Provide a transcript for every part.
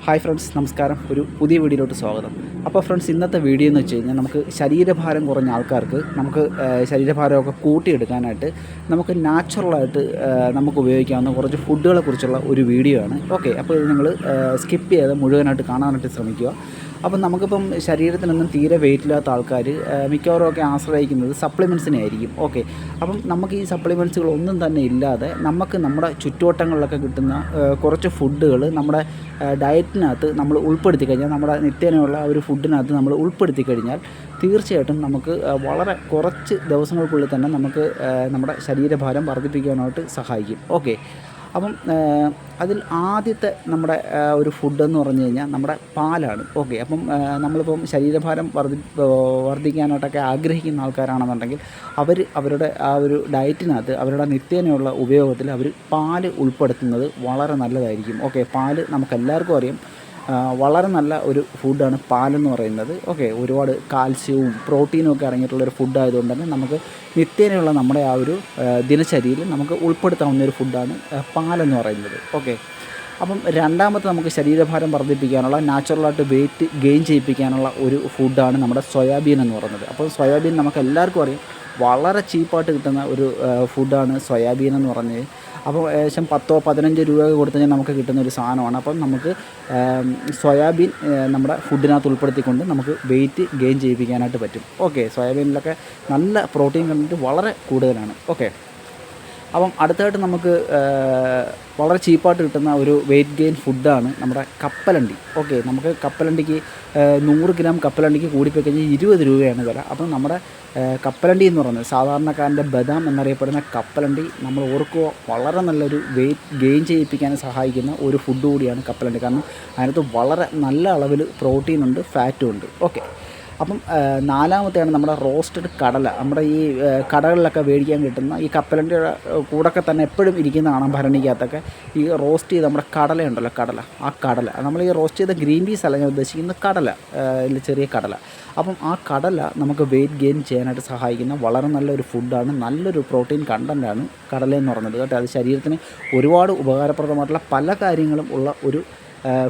Hi friends, നമസ്കാരം. ഒരു പുതിയ വീഡിയോയിലോട്ട് സ്വാഗതം. അപ്പോൾ ഫ്രണ്ട്സ്, ഇന്നത്തെ വീഡിയോ എന്ന് വെച്ച് കഴിഞ്ഞാൽ നമുക്ക് ശരീരഭാരം കുറഞ്ഞ ആൾക്കാർക്ക് നമുക്ക് ശരീരഭാരമൊക്കെ കൂട്ടിയെടുക്കാനായിട്ട് നമുക്ക് നാച്ചുറലായിട്ട് നമുക്ക് ഉപയോഗിക്കാവുന്ന കുറച്ച് ഫുഡുകളെ കുറിച്ചുള്ള ഒരു വീഡിയോ ആണ്. ഓക്കെ, അപ്പോൾ ഇത് നിങ്ങൾ സ്കിപ്പ് ചെയ്ത് മുഴുവനായിട്ട് കാണാനായിട്ട് ശ്രമിക്കുക. അപ്പം നമുക്കിപ്പം ശരീരത്തിനൊന്നും തീരെ വെയിറ്റില്ലാത്ത ആൾക്കാർ മിക്കവാറും ഒക്കെ ആശ്രയിക്കുന്നത് സപ്ലിമെൻറ്റ്സിനെ ആയിരിക്കും. ഓക്കെ, അപ്പം നമുക്ക് ഈ സപ്ലിമെൻറ്റ്സുകളൊന്നും തന്നെ ഇല്ലാതെ നമുക്ക് നമ്മുടെ ചുറ്റുവട്ടങ്ങളിലൊക്കെ കിട്ടുന്ന കുറച്ച് ഫുഡുകൾ നമ്മുടെ ഡയറ്റിനകത്ത് നമ്മൾ ഉൾപ്പെടുത്തി കഴിഞ്ഞാൽ, നമ്മുടെ നിത്യേനയുള്ള ഒരു ഫുഡിനകത്ത് നമ്മൾ ഉൾപ്പെടുത്തി കഴിഞ്ഞാൽ തീർച്ചയായിട്ടും നമുക്ക് വളരെ കുറച്ച് ദിവസങ്ങൾക്കുള്ളിൽ തന്നെ നമുക്ക് നമ്മുടെ ശരീരഭാരം വർദ്ധിപ്പിക്കാനായിട്ട് സഹായിക്കും. ഓക്കെ, അപ്പം അതിൽ ആദ്യത്തെ നമ്മുടെ ഒരു ഫുഡെന്ന് പറഞ്ഞു കഴിഞ്ഞാൽ നമ്മുടെ പാലാണ്. ഓക്കെ, അപ്പം നമ്മളിപ്പം ശരീരഭാരം വർദ്ധിക്കാനായിട്ടൊക്കെ ആഗ്രഹിക്കുന്ന ആൾക്കാരാണെന്നുണ്ടെങ്കിൽ അവരുടെ ആ ഒരു ഡയറ്റിനകത്ത് അവരുടെ നിത്യേനയുള്ള ഉപയോഗത്തിൽ അവർ പാല് ഉൾപ്പെടുത്തുന്നത് വളരെ നല്ലതായിരിക്കും. ഓക്കെ, പാല് നമുക്കെല്ലാവർക്കും അറിയാം, വളരെ നല്ല ഒരു ഫുഡാണ് പാലെന്ന് പറയുന്നത്. ഓക്കെ, ഒരുപാട് കാൽസ്യവും പ്രോട്ടീനും ഒക്കെ അടങ്ങിയിട്ടുള്ളൊരു ഫുഡായതുകൊണ്ട് തന്നെ നമുക്ക് നിത്യേനയുള്ള നമ്മുടെ ആ ഒരു ദിനചര്യയിൽ നമുക്ക് ഉൾപ്പെടുത്താവുന്ന ഒരു ഫുഡാണ് പാലെന്ന് പറയുന്നത്. ഓക്കെ, അപ്പം രണ്ടാമത്തെ നമുക്ക് ശരീരഭാരം വർദ്ധിപ്പിക്കാനുള്ള, നാച്ചുറലായിട്ട് വെയിറ്റ് ഗെയിൻ ചെയ്യിപ്പിക്കാനുള്ള ഒരു ഫുഡാണ് നമ്മുടെ സോയാബീൻ എന്ന് പറയുന്നത്. അപ്പോൾ സോയാബീൻ നമുക്ക് എല്ലാവർക്കും അറിയാം, വളരെ ചീപ്പായിട്ട് കിട്ടുന്ന ഒരു ഫുഡാണ് സോയാബീൻ എന്ന് പറഞ്ഞത്. അപ്പോൾ ഏകദേശം 10-15 രൂപ കൊടുത്തു കഴിഞ്ഞാൽ നമുക്ക് കിട്ടുന്ന ഒരു സാധനമാണ്. അപ്പം നമുക്ക് സോയാബീൻ നമ്മുടെ ഫുഡിനകത്ത് ഉൾപ്പെടുത്തിക്കൊണ്ട് നമുക്ക് വെയിറ്റ് ഗെയിൻ ചെയ്യിപ്പിക്കാനായിട്ട് പറ്റും. ഓക്കെ, സോയാബീനിലൊക്കെ നല്ല പ്രോട്ടീൻ കണ്ടൻറ്റ് വളരെ കൂടുതലാണ്. ഓക്കെ, അപ്പം അടുത്തായിട്ട് നമുക്ക് വളരെ ചീപ്പായിട്ട് കിട്ടുന്ന ഒരു വെയിറ്റ് ഗെയിൻ ഫുഡാണ് നമ്മുടെ കപ്പലണ്ടി. ഓക്കെ, നമുക്ക് കപ്പലണ്ടിക്ക് 100 ഗ്രാം കപ്പലണ്ടിക്ക് കൂടിപ്പോയി കഴിഞ്ഞാൽ 20 രൂപയാണ് വില. അപ്പം നമ്മുടെ കപ്പലണ്ടി എന്ന് പറയുന്നത് സാധാരണക്കാരൻ്റെ ബദാം എന്നറിയപ്പെടുന്ന കപ്പലണ്ടി നമ്മൾ ഓർക്കുക, വളരെ നല്ലൊരു വെയിറ്റ് ഗെയിൻ ചെയ്യിപ്പിക്കാൻ സഹായിക്കുന്ന ഒരു ഫുഡ് കൂടിയാണ് കപ്പലണ്ടി. കാരണം അതിനകത്ത് വളരെ നല്ല അളവിൽ പ്രോട്ടീനുണ്ട്, ഫാറ്റും ഉണ്ട്. ഓക്കെ, അപ്പം നാലാമത്തെയാണ് നമ്മുടെ റോസ്റ്റഡ് കടല. നമ്മുടെ ഈ കടകളിലൊക്കെ മേടിക്കാൻ കിട്ടുന്ന ഈ കപ്പലണ്ടിയുടെ കൂടൊക്കെ തന്നെ എപ്പോഴും ഇരിക്കുന്ന കാണാം ഭരണിക്കകത്തൊക്കെ ഈ റോസ്റ്റ് ചെയ്ത് നമ്മുടെ കടലയുണ്ടല്ലോ, ആ കടല നമ്മൾ ഈ റോസ്റ്റ് ചെയ്ത ഗ്രീൻ പീസ് അല്ല ഞാൻ ഉദ്ദേശിക്കുന്നത്, കടല, ചെറിയ കടല. അപ്പം ആ കടല നമുക്ക് വെയിറ്റ് ഗെയിൻ ചെയ്യാനായിട്ട് സഹായിക്കുന്ന വളരെ നല്ലൊരു ഫുഡാണ്, നല്ലൊരു പ്രോട്ടീൻ കണ്ടൻറ്റാണ് കടലയെന്ന് പറയുന്നത് കേട്ടോ. അത് ശരീരത്തിന് ഒരുപാട് ഉപകാരപ്രദമായിട്ടുള്ള പല കാര്യങ്ങളും ഉള്ള ഒരു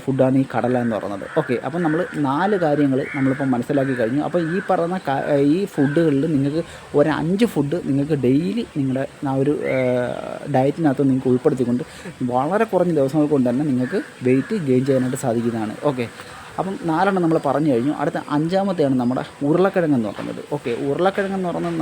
ഫുഡാണ് ഈ കടല എന്ന് പറയുന്നത്. ഓക്കെ, അപ്പം നമ്മൾ 4 കാര്യങ്ങൾ നമ്മളിപ്പം മനസ്സിലാക്കി കഴിഞ്ഞു. അപ്പോൾ ഈ പറയുന്ന ഈ ഫുഡുകളിൽ നിങ്ങൾക്ക് ഒരു 5 ഫുഡ് നിങ്ങൾക്ക് ഡെയിലി നിങ്ങളുടെ ആ ഒരു ഡയറ്റിനകത്ത് നിങ്ങൾക്ക് ഉൾപ്പെടുത്തിക്കൊണ്ട് വളരെ കുറഞ്ഞ ദിവസങ്ങൾ കൊണ്ട് തന്നെ നിങ്ങൾക്ക് വെയിറ്റ് ഗെയിൻ ചെയ്യാനായിട്ട് സാധിക്കുന്നതാണ്. ഓക്കെ, അപ്പം 4 നമ്മൾ പറഞ്ഞു കഴിഞ്ഞു. അടുത്ത 5-മത്തെയാണ് നമ്മുടെ ഉരുളക്കിഴങ്ങെന്ന് പറയുന്നത്. ഓക്കെ, ഉരുളക്കിഴങ്ങെന്ന് പറയുന്നത്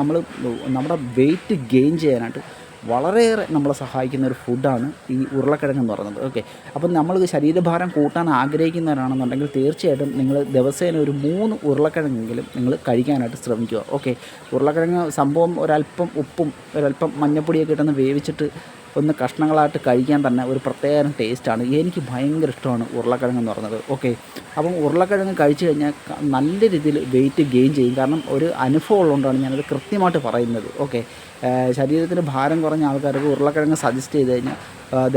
നമ്മുടെ വെയിറ്റ് ഗെയിൻ ചെയ്യാനായിട്ട് വളരെയേറെ നമ്മളെ സഹായിക്കുന്ന ഒരു ഫുഡാണ് ഈ ഉരുളക്കിഴങ്ങെന്ന് പറയുന്നത്. ഓക്കെ, അപ്പം നമ്മൾ ശരീരഭാരം കൂട്ടാൻ ആഗ്രഹിക്കുന്നവരാണെന്നുണ്ടെങ്കിൽ തീർച്ചയായിട്ടും നിങ്ങൾ ദിവസേന ഒരു 3 ഉരുളക്കിഴങ്ങെങ്കിലും നിങ്ങൾ കഴിക്കാനായിട്ട് ശ്രമിക്കുക. ഓക്കെ, ഉരുളക്കിഴങ്ങ് സംഭവം ഒരല്പം ഉപ്പും ഒരല്പം മഞ്ഞപ്പൊടിയൊക്കെ ഇട്ടൊന്ന് വേവിച്ചിട്ട് ഒന്ന് കഷ്ണങ്ങളായിട്ട് കഴിക്കാൻ തന്നെ ഒരു പ്രത്യേക ടേസ്റ്റാണ്. എനിക്ക് ഭയങ്കര ഇഷ്ടമാണ് ഉരുളക്കിഴങ്ങ് എന്ന് പറയുന്നത്. ഓക്കെ, അപ്പം ഉരുളക്കിഴങ്ങ് കഴിച്ചു കഴിഞ്ഞാൽ നല്ല രീതിയിൽ വെയിറ്റ് ഗെയിൻ ചെയ്യും. കാരണം ഒരു അനുഭവം ഉള്ളതുകൊണ്ടാണ് ഞാനത് കൃത്യമായിട്ട് പറയുന്നത്. ഓക്കെ, ശരീരത്തിന് ഭാരം കുറഞ്ഞ ആൾക്കാർക്ക് ഉരുളക്കിഴങ്ങ് സജസ്റ്റ് ചെയ്ത് കഴിഞ്ഞാൽ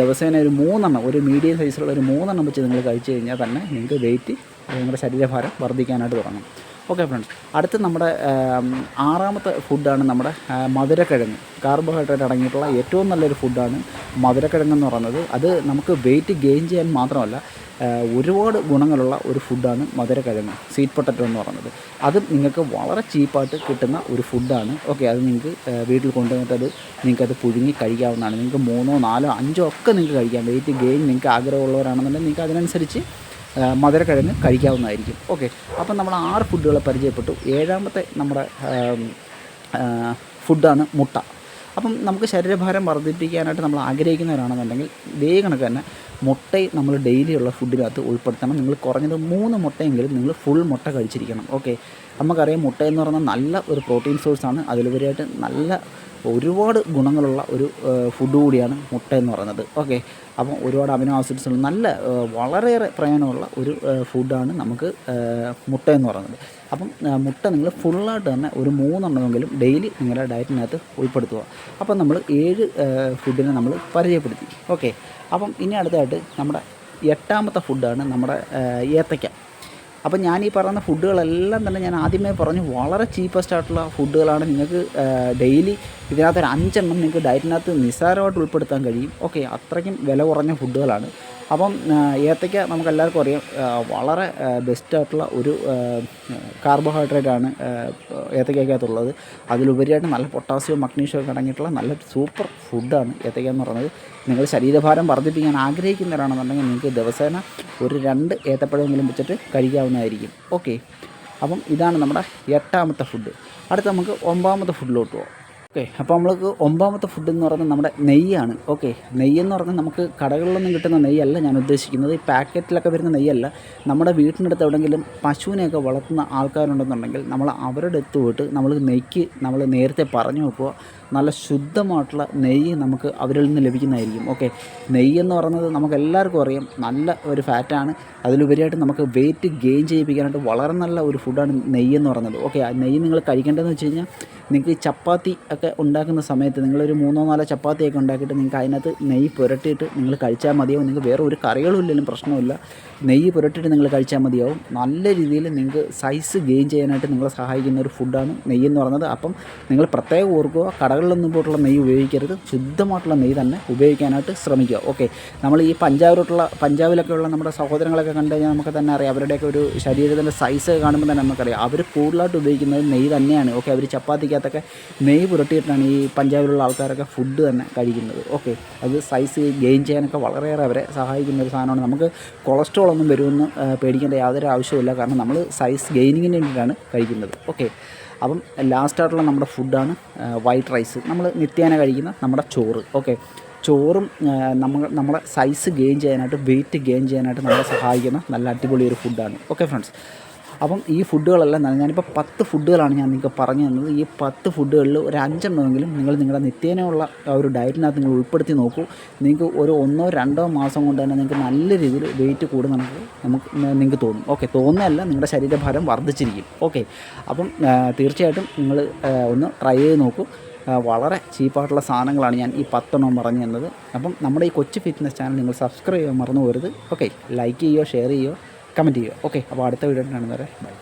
ദിവസേന ഒരു 3 ഒരു മീഡിയം സൈസിലുള്ള ഒരു 3 വെച്ച് നിങ്ങൾ കഴിച്ചു കഴിഞ്ഞാൽ തന്നെ നിങ്ങൾക്ക് വെയിറ്റ്, നിങ്ങളുടെ ശരീരഭാരം വർദ്ധിക്കാനായിട്ട് തുടങ്ങും. ഓക്കെ ഫ്രണ്ട്സ്, അടുത്ത് നമ്മുടെ 6-മത്തെ ഫുഡാണ് നമ്മുടെ മധുരക്കിഴങ്ങ്. കാർബോഹൈഡ്രേറ്റ് അടങ്ങിയിട്ടുള്ള ഏറ്റവും നല്ലൊരു ഫുഡാണ് മധുരക്കിഴങ്ങെന്ന് പറയുന്നത്. അത് നമുക്ക് വെയിറ്റ് ഗെയിൻ ചെയ്യാൻ മാത്രമല്ല ഒരുപാട് ഗുണങ്ങളുള്ള ഒരു ഫുഡാണ് മധുരക്കിഴങ്ങ്, സ്വീറ്റ് പൊട്ടറ്റോ എന്ന് പറയുന്നത്. അതും നിങ്ങൾക്ക് വളരെ ചീപ്പായിട്ട് കിട്ടുന്ന ഒരു ഫുഡാണ്. ഓക്കെ, അത് നിങ്ങൾക്ക് വീട്ടിൽ കൊണ്ടുവന്നിട്ട് നിങ്ങൾക്കത് പുഴുങ്ങി കഴിക്കാവുന്നതാണ്. നിങ്ങൾക്ക് 3, 4, 5 ഒക്കെ നിങ്ങൾക്ക് കഴിക്കാം. വെയിറ്റ് ഗെയിൻ നിങ്ങൾക്ക് ആഗ്രഹമുള്ളവരാണെന്നുണ്ടെങ്കിൽ നിങ്ങൾക്ക് അതിനനുസരിച്ച് മധുരക്കിഴങ്ങ് കഴിക്കാവുന്നതായിരിക്കും. ഓക്കെ, അപ്പം നമ്മൾ 6 ഫുഡുകളെ പരിചയപ്പെട്ടു. 7-മത്തെ നമ്മുടെ ഫുഡാണ് മുട്ട. അപ്പം നമുക്ക് ശരീരഭാരം വർദ്ധിപ്പിക്കാനായിട്ട് നമ്മൾ ആഗ്രഹിക്കുന്നവരാണെന്നുണ്ടെങ്കിൽ ഇതേ കണക്ക് തന്നെ മുട്ടയും നമ്മൾ ഡെയിലിയുള്ള ഫുഡിനകത്ത് ഉൾപ്പെടുത്തണം. നിങ്ങൾ കുറഞ്ഞത് 3 മുട്ടയെങ്കിലും നിങ്ങൾ ഫുൾ മുട്ട കഴിച്ചിരിക്കണം. ഓക്കെ, നമുക്കറിയാം മുട്ടയെന്ന് പറയുന്നത് നല്ല ഒരു പ്രോട്ടീൻ സോഴ്സാണ്. അതിലുപരിയായിട്ട് നല്ല ഒരുപാട് ഗുണങ്ങളുള്ള ഒരു ഫുഡ് കൂടിയാണ് മുട്ട എന്ന് പറയുന്നത്. ഓക്കെ, അപ്പം ഒരുപാട് അമിനോ ആസിഡ്സുള്ള നല്ല വളരെയേറെ പ്രയോജനമുള്ള ഒരു ഫുഡാണ് നമുക്ക് മുട്ട എന്ന് പറയുന്നത്. അപ്പം മുട്ട നിങ്ങൾ ഫുള്ളായിട്ട് തന്നെ ഒരു 3 ഡെയിലി നിങ്ങളുടെ ഡയറ്റിനകത്ത് ഉൾപ്പെടുത്തുക. അപ്പം നമ്മൾ 7 ഫുഡിനെ നമ്മൾ പരിചയപ്പെടുത്തി. ഓക്കെ, അപ്പം ഇനി അടുത്തായിട്ട് നമ്മുടെ 8-മത്തെ ഫുഡാണ് നമ്മുടെ ഏത്തയ്ക്ക. അപ്പം ഞാൻ ഈ പറയുന്ന ഫുഡുകളെല്ലാം തന്നെ ഞാൻ ആദ്യമേ പറഞ്ഞു വളരെ ചീപ്പസ്റ്റ് ആയിട്ടുള്ള ഫുഡുകളാണ്. നിങ്ങൾക്ക് ഡെയിലി ഇതിനകത്തൊരു 5 നിങ്ങൾക്ക് ഡയറ്റിനകത്ത് നിസ്സാരമായിട്ട് ഉൾപ്പെടുത്താൻ കഴിയും. ഓക്കെ, അത്രയ്ക്കും വില കുറഞ്ഞ ഫുഡുകളാണ്. അപ്പം ഏത്തയ്ക്ക നമുക്കെല്ലാവർക്കും അറിയാം വളരെ ബെസ്റ്റായിട്ടുള്ള ഒരു കാർബോഹൈഡ്രേറ്റാണ് ഏത്തയ്ക്കകത്തുള്ളത്. അതിലുപരിയായിട്ട് നല്ല പൊട്ടാസ്യവും മഗ്നീഷ്യവും ഒക്കെ അടങ്ങിയിട്ടുള്ള നല്ല സൂപ്പർ ഫുഡാണ് ഏത്തയ്ക്ക എന്ന് പറയുന്നത്. നിങ്ങൾ ശരീരഭാരം വർദ്ധിപ്പിക്കാൻ ആഗ്രഹിക്കുന്നവരാണെന്നുണ്ടെങ്കിൽ നിങ്ങൾക്ക് ദിവസേന ഒരു 2 ഏത്തപ്പഴമെങ്കിലും വെച്ചിട്ട് കഴിക്കാവുന്നതായിരിക്കും. ഓക്കെ, അപ്പം ഇതാണ് നമ്മുടെ 8ാമത്തെ ഫുഡ്. അടുത്ത നമുക്ക് 9ാമത്തെ ഫുഡിലോട്ട് പോകാം. ഓക്കെ, അപ്പോൾ നമ്മൾക്ക് 9ാമത്തെ ഫുഡ് എന്ന് പറയുന്നത് നമ്മുടെ നെയ്യാണ്. ഓക്കെ, നെയ്യെന്ന് പറഞ്ഞാൽ നമുക്ക് കടകളിലൊന്നും കിട്ടുന്ന നെയ്യല്ല ഞാൻ ഉദ്ദേശിക്കുന്നത്. ഈ പാക്കറ്റിലൊക്കെ വരുന്ന നെയ്യല്ല. നമ്മുടെ വീട്ടിനടുത്ത് എവിടെയെങ്കിലും പശുവിനെയൊക്കെ വളർത്തുന്ന ആൾക്കാരുണ്ടെന്നുണ്ടെങ്കിൽ നമ്മൾ അവരുടെ അടുത്ത് പോയിട്ട് നമ്മൾ നേരത്തെ പറഞ്ഞു വെക്കുക, നല്ല ശുദ്ധമായിട്ടുള്ള നെയ്യ് നമുക്ക് അവരിൽ നിന്ന് ലഭിക്കുന്നതായിരിക്കും. ഓക്കെ, നെയ്യെന്ന് പറയുന്നത് നമുക്ക് എല്ലാവർക്കും അറിയാം നല്ല ഒരു ഫാറ്റാണ്. അതിലുപരിയായിട്ട് നമുക്ക് വെയിറ്റ് ഗെയിൻ ചെയ്യിപ്പിക്കാനായിട്ട് വളരെ നല്ല ഒരു ഫുഡാണ് നെയ്യെന്ന് പറയുന്നത്. ഓക്കെ, ആ നെയ്യ് നിങ്ങൾ കഴിക്കേണ്ടതെന്ന് വെച്ച് കഴിഞ്ഞാൽ നിങ്ങൾക്ക് ചപ്പാത്തി ഒക്കെ ഉണ്ടാക്കുന്ന സമയത്ത് നിങ്ങളൊരു 3-4 ചപ്പാത്തിയൊക്കെ ഉണ്ടാക്കിയിട്ട് നിങ്ങൾക്ക് അതിനകത്ത് നെയ്യ് പുരട്ടിയിട്ട് നിങ്ങൾ കഴിച്ചാൽ മതിയാവും. നിങ്ങൾക്ക് വേറെ ഒരു കറികളും ഇല്ലെങ്കിലും പ്രശ്നമില്ല, നെയ്യ് പുരട്ടിയിട്ട് നിങ്ങൾ കഴിച്ചാൽ മതിയാവും. നല്ല രീതിയിൽ നിങ്ങൾക്ക് സൈസ് ഗെയിൻ ചെയ്യാനായിട്ട് നിങ്ങളെ സഹായിക്കുന്ന ഒരു ഫുഡാണ് നെയ്യെന്ന് പറയുന്നത്. അപ്പം നിങ്ങൾ പ്രത്യേകം ഓർക്കുക, കടകളിലൊന്നും പോയിട്ടുള്ള നെയ്യ് ഉപയോഗിക്കരുത്, ശുദ്ധമായിട്ടുള്ള നെയ്യ് തന്നെ ഉപയോഗിക്കാനായിട്ട് ശ്രമിക്കുക. ഓക്കെ, നമ്മൾ ഈ പഞ്ചാബിലൊക്കെയുള്ള നമ്മുടെ സഹോദരങ്ങളൊക്കെ കണ്ടു കഴിഞ്ഞാൽ നമുക്ക് തന്നെ അറിയാം, അവരുടെയൊക്കെ ഒരു ശരീരത്തിൻ്റെ സൈസ് കാണുമ്പോൾ തന്നെ നമുക്കറിയാം അവർ കൂടുതലായിട്ട് ഉപയോഗിക്കുന്നത് നെയ്യ് തന്നെയാണ്. ഓക്കെ, അവർ ചപ്പാത്തിക്കകത്തൊക്കെ നെയ്യ് പുരട്ടിയിട്ടാണ് ഈ പഞ്ചാബിലുള്ള ആൾക്കാരൊക്കെ ഫുഡ് തന്നെ കഴിക്കുന്നത്. ഓക്കെ, അത് സൈസ് ഗെയിൻ ചെയ്യാനൊക്കെ വളരെയേറെ അവരെ സഹായിക്കുന്ന ഒരു സാധനമാണ്. നമുക്ക് കൊളസ്ട്രോൾ ഒന്നും വരുമെന്ന് പേടിക്കേണ്ട യാതൊരു ആവശ്യമില്ല, കാരണം നമ്മൾ സൈസ് ഗെയിനിങ്ങിന് വേണ്ടിയിട്ടാണ് കഴിക്കുന്നത്. ഓക്കെ, അപ്പം ലാസ്റ്റായിട്ടുള്ള നമ്മുടെ ഫുഡാണ് വൈറ്റ് റൈസ്, നമ്മൾ നിത്യേന കഴിക്കുന്ന നമ്മുടെ ചോറ്. ഓക്കെ, ചോറും നമ്മളെ സൈസ് ഗെയിൻ ചെയ്യാനായിട്ട് വെയിറ്റ് ഗെയിൻ ചെയ്യാനായിട്ട് നമ്മളെ സഹായിക്കുന്ന നല്ല അടിപൊളി ഒരു ഫുഡാണ്. ഓക്കെ ഫ്രണ്ട്സ്, അപ്പം ഈ ഫുഡുകളെല്ലാം ഞാനിപ്പോൾ 10 ഫുഡുകളാണ് ഞാൻ നിങ്ങൾക്ക് പറഞ്ഞു തന്നത്. ഈ 10 ഫുഡുകളിൽ ഒരു 5 എണ്ണമെങ്കിലും നിങ്ങൾ നിങ്ങളുടെ നിത്യേനയുള്ള ഒരു ഡയറ്റിനകത്ത് നിങ്ങൾ ഉൾപ്പെടുത്തി നോക്കൂ. നിങ്ങൾക്ക് ഒരു 1-2 മാസം കൊണ്ട് തന്നെ നിങ്ങൾക്ക് നല്ല രീതിയിൽ വെയിറ്റ് കൂടും നിങ്ങൾക്ക് തോന്നും. ഓക്കെ, തോന്നുന്നതല്ല, നിങ്ങളുടെ ശരീരഭാരം വർദ്ധിച്ചിരിക്കും. ഓക്കെ, അപ്പം തീർച്ചയായിട്ടും നിങ്ങൾ ഒന്ന് ട്രൈ ചെയ്ത് നോക്കൂ. വളരെ ചീപ്പായിട്ടുള്ള സാധനങ്ങളാണ് ഞാൻ ഈ 10 എണ്ണം പറഞ്ഞു തന്നത്. അപ്പം നമ്മുടെ ഈ കൊച്ചു ഫിറ്റ്നസ് ചാനൽ നിങ്ങൾ സബ്സ്ക്രൈബ് ചെയ്യാൻ മറന്നു പോകരുത്. ഓക്കെ, ലൈക്ക് ചെയ്യുകയോ ഷെയർ ചെയ്യുകയോ കമൻറ്റ് ചെയ്യുക. ഓക്കെ, അപ്പോൾ അടുത്ത വീഡിയോ കാണുന്നവരെ ബൈ.